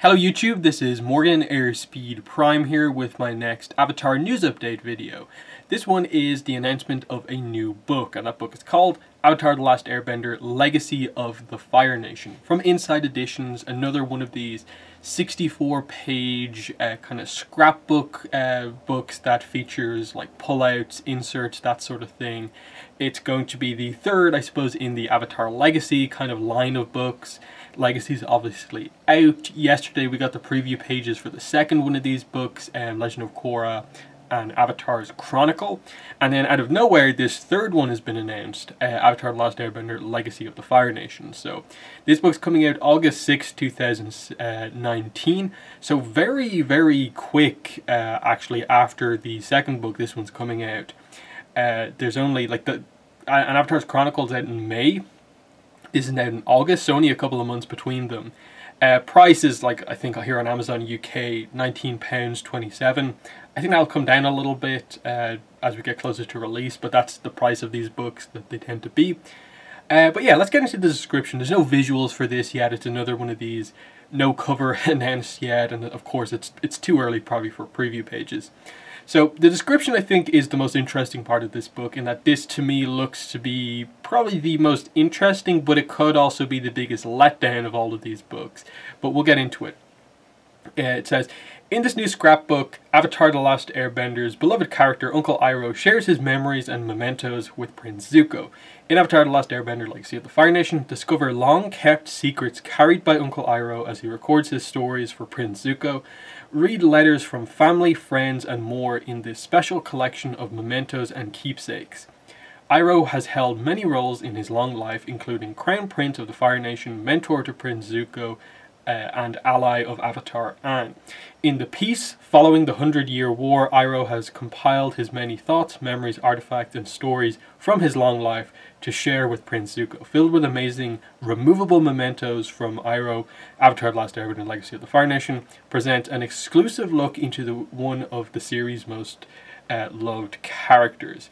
Hello YouTube, this is Morgan Airspeed Prime here with my next Avatar news update video. This one is the announcement of a new book, and that book is called Avatar: The Last Airbender Legacy of the Fire Nation. From Inside Editions, another one of these 64-page kind of scrapbook books that features like pullouts, inserts, that sort of thing. It's going to be the third, I suppose, in the Avatar Legacy kind of line of books. Legacy's obviously out. Yesterday we got the preview pages for the second one of these books, Legend of Korra and Avatar's Chronicle. And then out of nowhere, this third one has been announced, Avatar: The Last Airbender Legacy of the Fire Nation. So this book's coming out August 6, 2019. So very, very quick, actually, after the second book, this one's coming out. There's only, like, an Avatar's Chronicle's out in May. This is out in August, so only a couple of months between them. Price is, like, I think here on Amazon UK, £19.27. I think that'll come down a little bit as we get closer to release, but that's the price of these books that they tend to be. But yeah, let's get into the description. There's no visuals for this yet. It's another one of these no cover announced yet, and of course it's too early probably for preview pages. So the description, I think, is the most interesting part of this book, in that this to me looks to be probably the most interesting, but it could also be the biggest letdown of all of these books. But we'll get into it. It says, in this new scrapbook, Avatar: The Last Airbender's beloved character Uncle Iroh shares his memories and mementos with Prince Zuko. In Avatar: The Last Airbender Legacy of the Fire Nation, discover long-kept secrets carried by Uncle Iroh as he records his stories for Prince Zuko. Read letters from family, friends, and more in this special collection of mementos and keepsakes. Iroh has held many roles in his long life, including Crown Prince of the Fire Nation, mentor to Prince Zuko, and ally of Avatar Aang. In the peace following the 100-Year War, Iroh has compiled his many thoughts, memories, artifacts, and stories from his long life to share with Prince Zuko. Filled with amazing removable mementos from Iroh, Avatar: The Last Airbender Legacy of the Fire Nation presents an exclusive look into one of the series' most loved characters.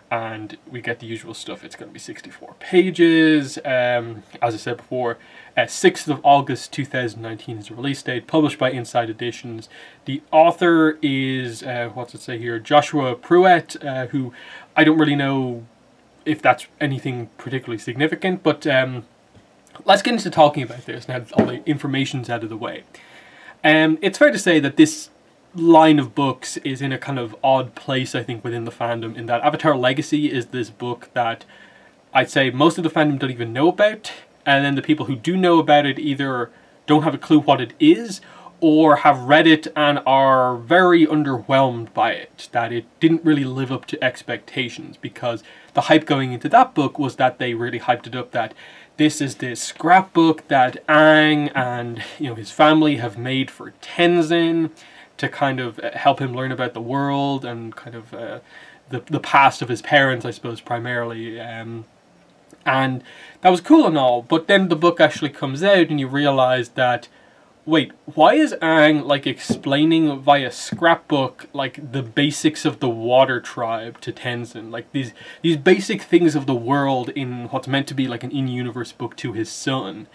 And we get the usual stuff. It's going to be 64 pages. As I said before, 6th of August 2019 is the release date, published by Inside Editions. The author is, what's it say here, Joshua Pruitt, who I don't really know if that's anything particularly significant, but let's get into talking about this now that all the information's out of the way. It's fair to say that this line of books is in a kind of odd place, I think, within the fandom, in that Avatar Legacy is this book that I'd say most of the fandom don't even know about, and then the people who do know about it either don't have a clue what it is or have read it and are very underwhelmed by it, that it didn't really live up to expectations, because the hype going into that book was that they really hyped it up, that this is this scrapbook that Aang and his family have made for Tenzin to kind of help him learn about the world and kind of the past of his parents, I suppose, primarily. And that was cool and all, but then the book actually comes out and you realize that, wait, why is Aang, like, explaining via scrapbook, like, the basics of the Water Tribe to Tenzin? Like, these basic things of the world in what's meant to be, like, an in-universe book to his son.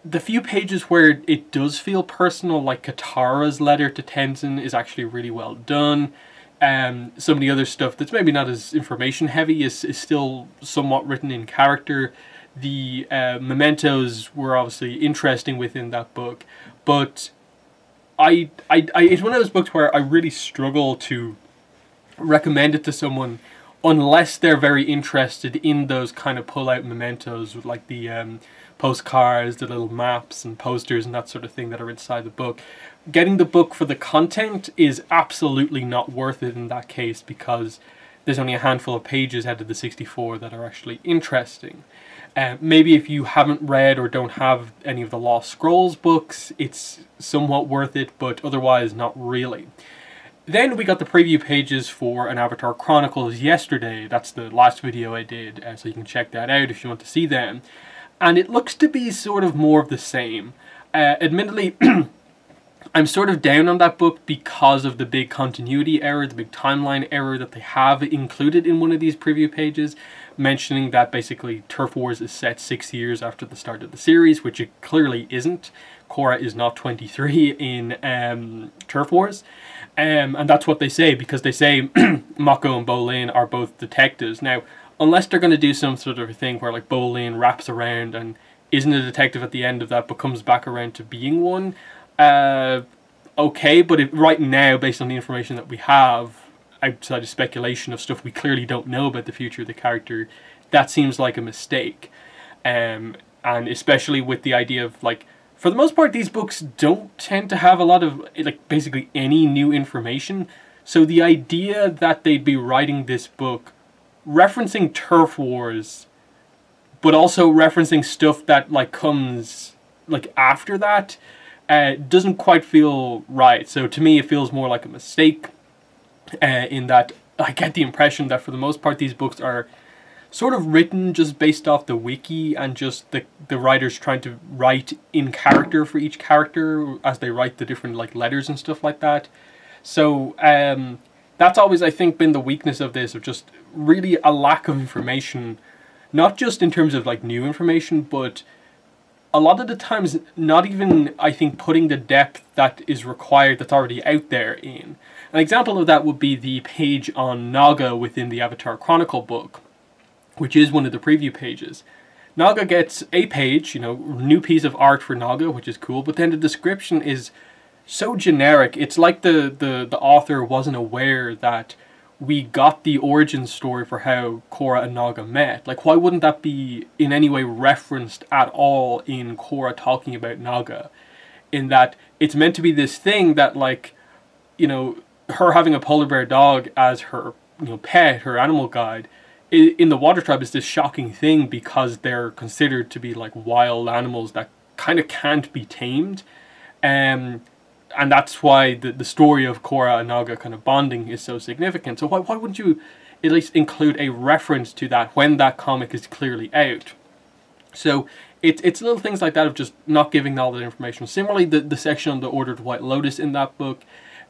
The few pages where it does feel personal, like Katara's letter to Tenzin, is actually really well done. Some of the other stuff that's maybe not as information heavy is still somewhat written in character. The mementos were obviously interesting within that book, but it's one of those books where I really struggle to recommend it to someone unless they're very interested in those kind of pull-out mementos, like the postcards, the little maps and posters and that sort of thing that are inside the book. Getting the book for the content is absolutely not worth it in that case, because there's only a handful of pages out of the 64 that are actually interesting. Maybe if you haven't read or don't have any of the Lost Scrolls books, it's somewhat worth it, but otherwise not really. Then we got the preview pages for an Avatar Chronicles yesterday. That's the last video I did, so you can check that out if you want to see them. And it looks to be sort of more of the same. Admittedly, I'm sort of down on that book because of the big continuity error, the big timeline error that they have included in one of these preview pages, mentioning that basically Turf Wars is set 6 years after the start of the series, which it clearly isn't. Korra is not 23 in Turf Wars. And that's what they say, because they say Mako and Bolin are both detectives. Now, unless they're going to do some sort of a thing where like Bolin wraps around and isn't a detective at the end of that but comes back around to being one, okay, but right now, based on the information that we have, outside of speculation of stuff we clearly don't know about the future of the character, that seems like a mistake. And especially with the idea of, like, for the most part, these books don't tend to have a lot of, like, basically any new information. So the idea that they'd be writing this book referencing Turf Wars, but also referencing stuff that, like, comes, like, after that, doesn't quite feel right. So to me, it feels more like a mistake, in that I get the impression that for the most part, these books are sort of written just based off the wiki and just the writers trying to write in character for each character as they write the different, like, letters and stuff like that. So that's always, I think, been the weakness of this, of just really a lack of information, not just in terms of, like, new information, but a lot of the times not even, I think, putting the depth that is required that's already out there in. An example of that would be the page on Naga within the Avatar Chronicle book, which is one of the preview pages. Naga gets a page, you know, new piece of art for Naga, which is cool, but then the description is so generic. It's like the author wasn't aware that we got the origin story for how Korra and Naga met. Like, why wouldn't that be in any way referenced at all in Korra talking about Naga? In that it's meant to be this thing that, like, you know, her having a polar bear dog as her, you know, pet, her animal guide, in the Water Tribe is this shocking thing because they're considered to be, like, wild animals that kind of can't be tamed. And that's why the story of Korra and Naga kind of bonding is so significant. So why wouldn't you at least include a reference to that when that comic is clearly out? So it's little things like that of just not giving all that information. Similarly, the section on the Order of White Lotus in that book,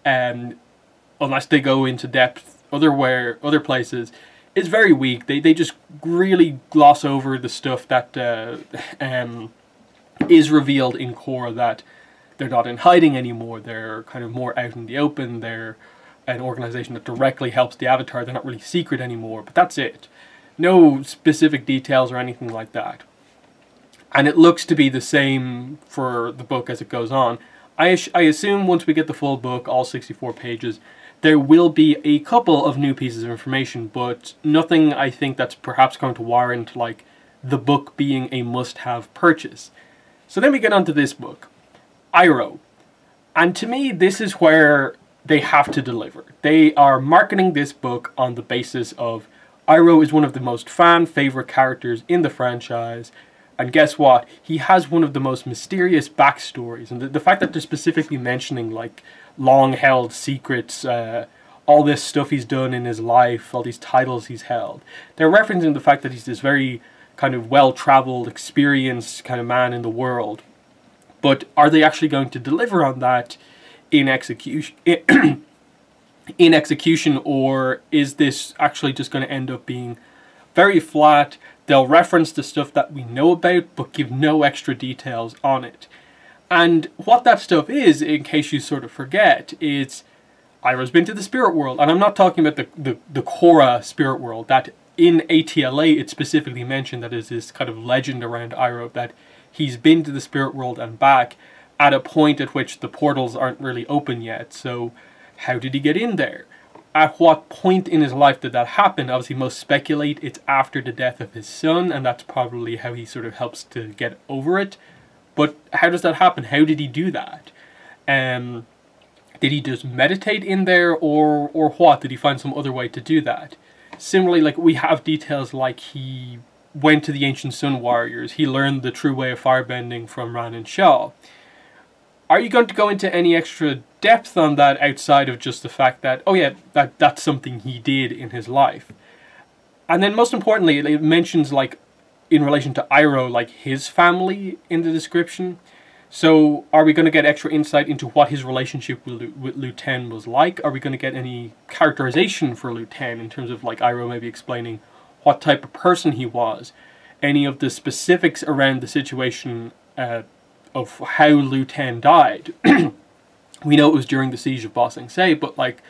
unless they go into depth other places, is very weak. They just really gloss over the stuff that is revealed in Korra, that they're not in hiding anymore. They're kind of more out in the open. They're an organization that directly helps the Avatar. They're not really secret anymore, but that's it. No specific details or anything like that. And it looks to be the same for the book as it goes on. I assume once we get the full book, all 64 pages, there will be a couple of new pieces of information, but nothing, I think, that's perhaps going to warrant, like, the book being a must-have purchase. So then we get onto this book, Iroh. And to me, this is where they have to deliver. They are marketing this book on the basis of Iroh is one of the most fan-favorite characters in the franchise. And guess what? He has one of the most mysterious backstories. And the fact that they're specifically mentioning, like, long-held secrets, all this stuff he's done in his life, all these titles he's held. They're referencing the fact that he's this very kind of well-traveled, experienced kind of man in the world. But are they actually going to deliver on that in execution? In execution, or is this actually just going to end up being very flat? They'll reference the stuff that we know about, but give no extra details on it. And what that stuff is, in case you sort of forget, is Iroh's been to the spirit world. And I'm not talking about the Korra spirit world. That in ATLA, it's specifically mentioned that is this kind of legend around Iroh, that he's been to the spirit world and back at a point at which the portals aren't really open yet. So how did he get in there? At what point in his life did that happen? Obviously, most speculate it's after the death of his son, and that's probably how he sort of helps to get over it. But how does that happen? How did he do that? Did he just meditate in there, or what? Did he find some other way to do that? Similarly, like, we have details like he went to the Ancient Sun Warriors. He learned the true way of firebending from Ran and Shaw. Are you going to go into any extra depth on that outside of just the fact that, oh yeah, that's something he did in his life? And then most importantly, it mentions, like, in relation to Iroh, like, his family in the description. So are we going to get extra insight into what his relationship with Liu Ten was like? Are we going to get any characterization for Liu Ten in terms of like Iroh maybe explaining what type of person he was? Any of the specifics around the situation of how Liu Ten died? We know it was during the siege of Ba Sing Se, but like,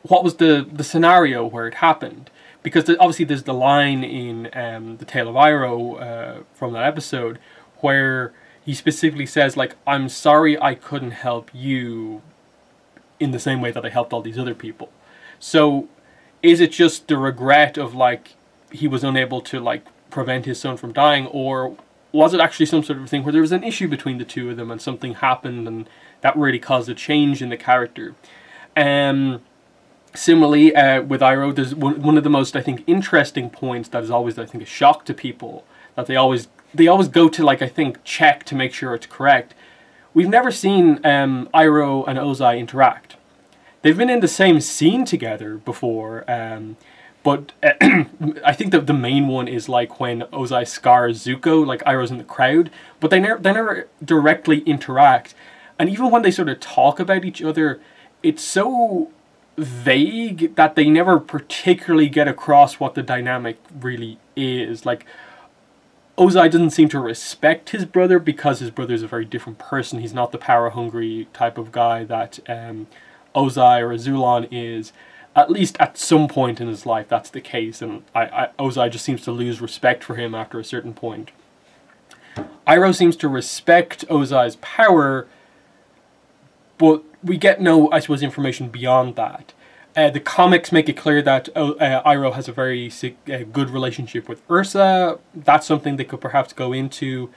what was the scenario where it happened? Because obviously there's the line in The Tale of Iroh from that episode where he specifically says, like, I'm sorry I couldn't help you in the same way that I helped all these other people. So is it just the regret of, like, he was unable to, like, prevent his son from dying, or was it actually some sort of thing where there was an issue between the two of them and something happened and that really caused a change in the character? Similarly, with Iroh, there's one of the most, I think, interesting points that is always, I think, a shock to people, that they always go to, like, I think, check to make sure it's correct. We've never seen Iroh and Ozai interact. They've been in the same scene together before, but I think that the main one is like when Ozai scars Zuko, like Iroh's in the crowd, but they never directly interact. And even when they sort of talk about each other, it's so vague that they never particularly get across what the dynamic really is. Like, Ozai doesn't seem to respect his brother because his brother's a very different person. He's not the power-hungry type of guy that Ozai or Azulon is. At least at some point in his life, that's the case. And Ozai just seems to lose respect for him after a certain point. Iroh seems to respect Ozai's power, but we get no, I suppose, information beyond that. The comics make it clear that Iroh has a very good relationship with Ursa. That's something they could perhaps go into.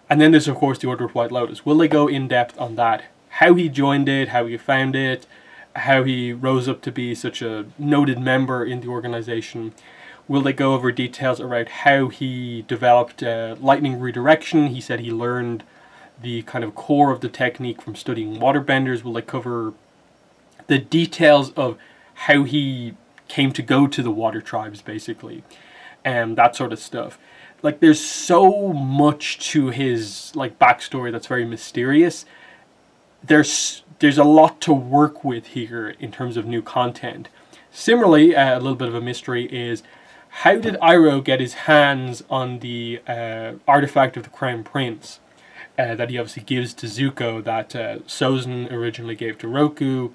And then there's, of course, the Order of White Lotus. Will they go in depth on that? How he joined it, how he found it, how he rose up to be such a noted member in the organization? Will they go over details around how he developed lightning redirection? He said he learned the kind of core of the technique from studying waterbenders. Will they cover the details of how he came to go to the water tribes, basically, and that sort of stuff? Like, there's so much to his, like, backstory that's very mysterious. There's a lot to work with here in terms of new content. Similarly, a little bit of a mystery is, how did Iroh get his hands on the artifact of the Crown Prince that he obviously gives to Zuko, that Sozin originally gave to Roku?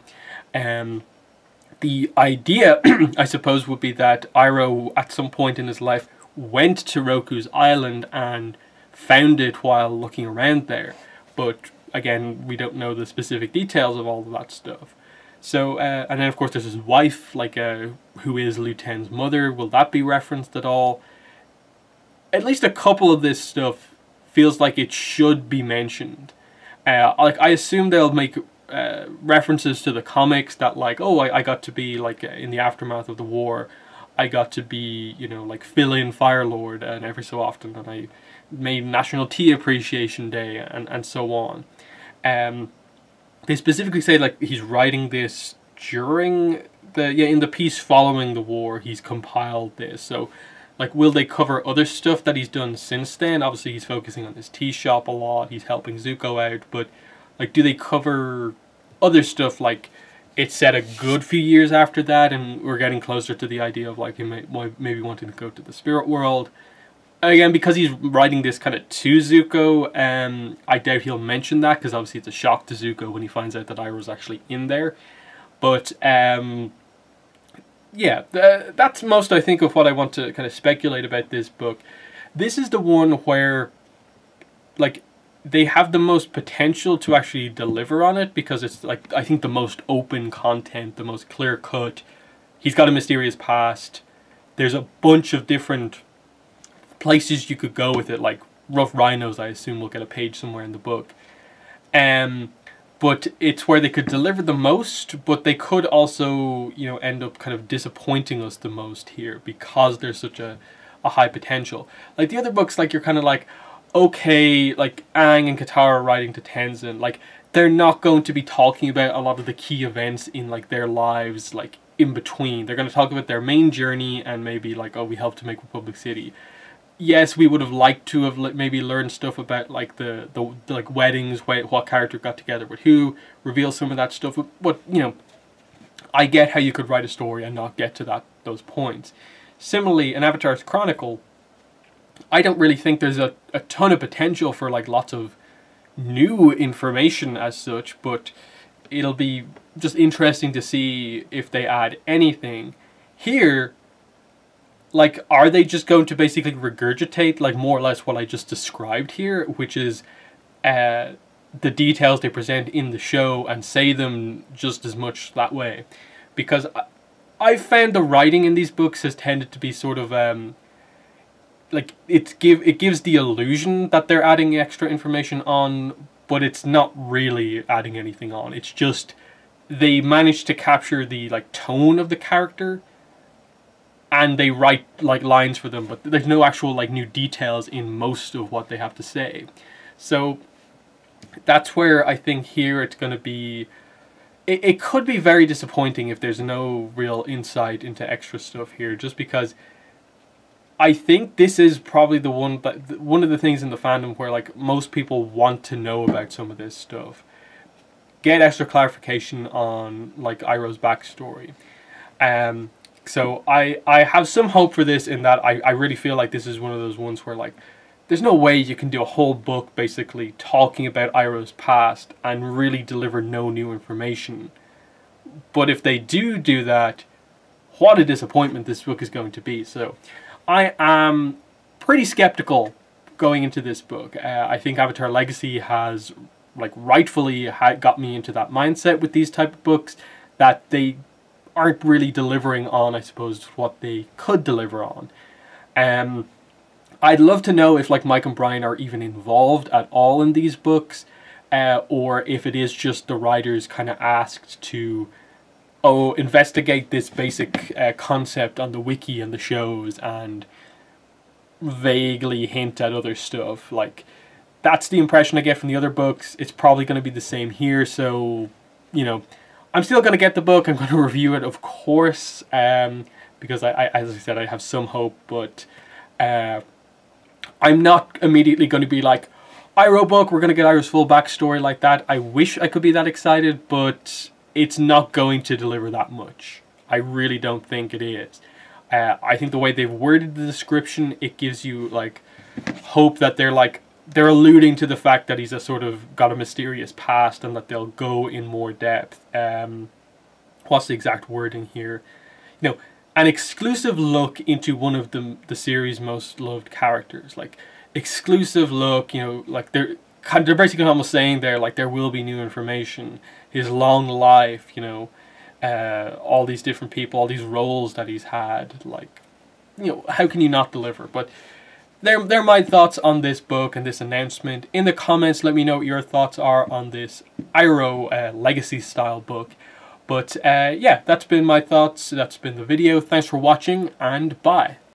The idea, I suppose, would be that Iroh, at some point in his life, went to Roku's island and found it while looking around there. But, again, we don't know the specific details of all of that stuff. So, and then, of course, there's his wife, like, who is Liu Ten's mother. Will that be referenced at all? At least a couple of this stuff feels like it should be mentioned. Like, I assume they'll make references to the comics that, like, oh, I got to be, like, in the aftermath of the war, I got to be, you know, like, fill-in Fire Lord, and every so often, and I made National Tea Appreciation Day, and so on. They specifically say, like, he's writing this during in the piece following the war, he's compiled this. So, like, will they cover other stuff that he's done since then? Obviously, he's focusing on his tea shop a lot, he's helping Zuko out, but, like, do they cover other stuff, like, it's set a good few years after that, and we're getting closer to the idea of, like, him maybe wanting to go to the spirit world. Again, because he's writing this kind of to Zuko, I doubt he'll mention that, because obviously it's a shock to Zuko when he finds out that Iroh's actually in there. But, yeah, that's most, I think, of what I want to kind of speculate about this book. This is the one where, like, they have the most potential to actually deliver on it, because it's, like, I think the most open content, the most clear-cut. He's got a mysterious past. There's a bunch of different places you could go with it, like Rough Rhinos, I assume, will get a page somewhere in the book. But it's where they could deliver the most, but they could also, you know, end up kind of disappointing us the most here, because there's such a high potential. Like, the other books, like, you're kind of like, okay, like, Aang and Katara writing to Tenzin, like, they're not going to be talking about a lot of the key events in, like, their lives, like, in between. They're going to talk about their main journey and maybe, like, oh, we helped to make Republic City. yes, we would have liked to have maybe learned stuff about like the like weddings, what character got together with who, reveal some of that stuff. But you know, I get how you could write a story and not get to those points. Similarly, in Avatar's Chronicle, I don't really think there's a ton of potential for like lots of new information as such, but it'll be just interesting to see if they add anything. Here, like, are they just going to basically regurgitate like more or less what I just described here, which is the details they present in the show, and say them just as much that way? Because I've found the writing in these books has tended to be sort of like it gives the illusion that they're adding extra information on, but it's not really adding anything on. It's just they manage to capture the like tone of the character, and they write like lines for them, but there's no actual like new details in most of what they have to say. So that's where I think here it's going to be, it could be very disappointing if there's no real insight into extra stuff here, just because I think this is probably the one of the things in the fandom where like most people want to know about some of this stuff, get extra clarification on like Iroh's backstory. So I have some hope for this, in that I really feel like this is one of those ones where like there's no way you can do a whole book basically talking about Iroh's past and really deliver no new information. But if they do that, what a disappointment this book is going to be. So I am pretty skeptical going into this book. I think Avatar Legacy has like rightfully got me into that mindset with these type of books, that they aren't really delivering on, I suppose, what they could deliver on. I'd love to know if like Mike and Brian are even involved at all in these books, or if it is just the writers kind of asked to investigate this basic concept on the wiki and the shows and vaguely hint at other stuff. Like, that's the impression I get from the other books. It's probably going to be the same here, so, you know, I'm still going to get the book. I'm going to review it, of course, because as I said, I have some hope, but I'm not immediately going to be like, Iroh book, we're going to get Iroh's full backstory like that. I wish I could be that excited, but it's not going to deliver that much. I really don't think it is. I think the way they've worded the description, it gives you like hope that they're alluding to the fact that he's got a mysterious past, and that they'll go in more depth. What's the exact wording here? You know, an exclusive look into one of the series' most loved characters. Like, exclusive look, you know, like they're basically almost saying there, like, there will be new information. His long life, you know, all these different people, all these roles that he's had. Like, you know, how can you not deliver? But they're my thoughts on this book and this announcement. In the comments, let me know what your thoughts are on this Iroh Legacy style book. But yeah, that's been my thoughts. That's been the video. Thanks for watching, and bye.